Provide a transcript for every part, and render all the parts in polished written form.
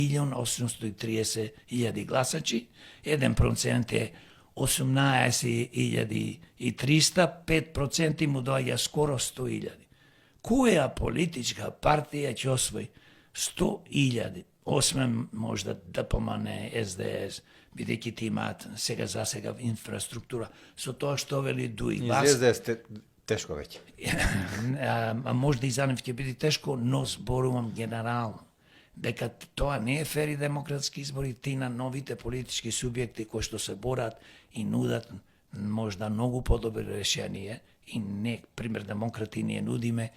1.830.000 гласачи, 1% е 18.300, 5% му доаѓа скоро 100.000. Која политичка партија ќе освои 100.000, освен можда ДПМН, СДС, бидејќи ти имаат за сега инфраструктура, со тоа што вели Дуи Вас... СДС тешко веќе. Можда и за нив ќе биде тешко, но зборувам генерално. Дека тоа не е фер и демократски избори, ти на новите политички субјекти кои што се борат и нудат можда многу подобри решение, и не, пример демократи ние нудиме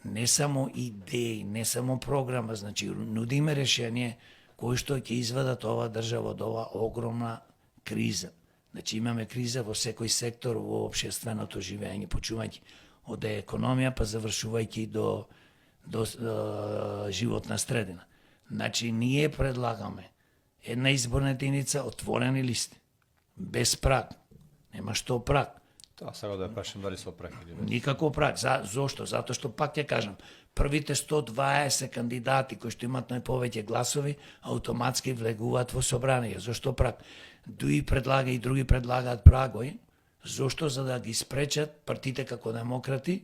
не само идеи, не само програма, значи нудиме решение кои што ќе извадат оваа држава од оваа огромна криза. Значи имаме криза во секој сектор во општественото живење, почувајќи од економија па завршувајќи до животна средина. Значи, ние предлагаме една изборна единица, отворени листи, без праг. Нема што праг. Тоа сега да прашам дали со праг или без. Никако праг. Зошто? Затоа што пак ќе кажам, првите 120 кандидати кои што имаат најповеќе гласови, автоматски влегуваат во собрание. Зошто праг? Дуи предлага и други предлагаат прагови. Зошто? За да ги спречат партиите како демократи,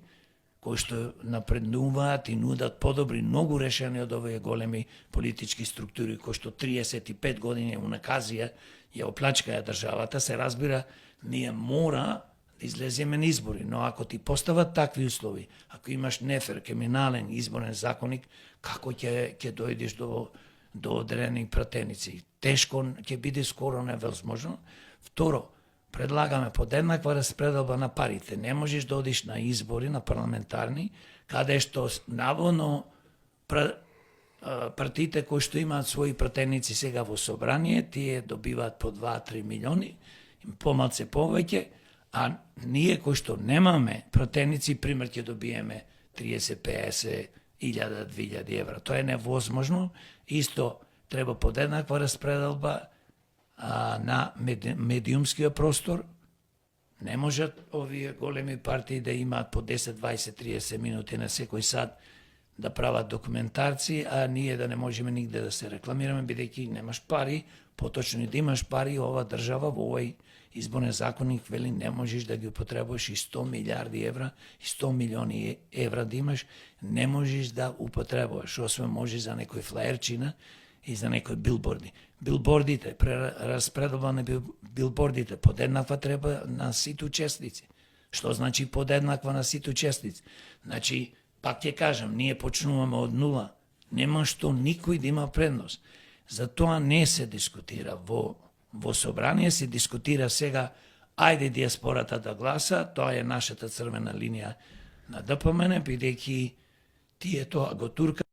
кои што напреднуваат и нудат подобри многу решени од овие големи политички структури, кои што 35 години унаказија ја оплачкаја државата, се разбира, ние мора да излеземе на избори, но ако ти постават такви услови, ако имаш нефер, криминален изборен законник, како ќе дојдеш до одредени пратеници? Тешко ќе биде, скоро невозможно. Второ, предлагаме подеднаква распределба на парите. Не можеш да одиш на избори, на парламентарни, каде што наводно партиите кои што имаат своји пратеници сега во собрание, тие добиваат по 2-3 милиони, помалце повеќе, а ние кои што немаме пратеници, пример ќе добиеме 30-50 илјада, 2000 евра. Тоа е невозможно. Исто треба подеднаква распределба на медиумскиот простор. Не можат овие големи партии да имаат по 10, 20, 30 минути на секој сат да прават документарци, а ние да не можеме нигде да се рекламираме, бидејќи немаш пари, поточно и да имаш пари, ова држава во овој изборен законник вели не можеш да ги употребуваш и 100 милиарди евра, и 100 милиони евра да имаш, не можеш да употребуваш, освен може за некој флаерчина и за некои билборди. Билбордите, распределба на билбордите, подеднаква треба на сите учесници. Што значи подеднаква на сите учесници? Значи, пак ќе кажам, ние почнуваме од нула. Нема што никој да има предност. Затоа не се дискутира во собрание, се дискутира сега, ајде диаспората да гласа, тоа е нашата црвена линија на ДПМН, бидејќи тие тоа го турка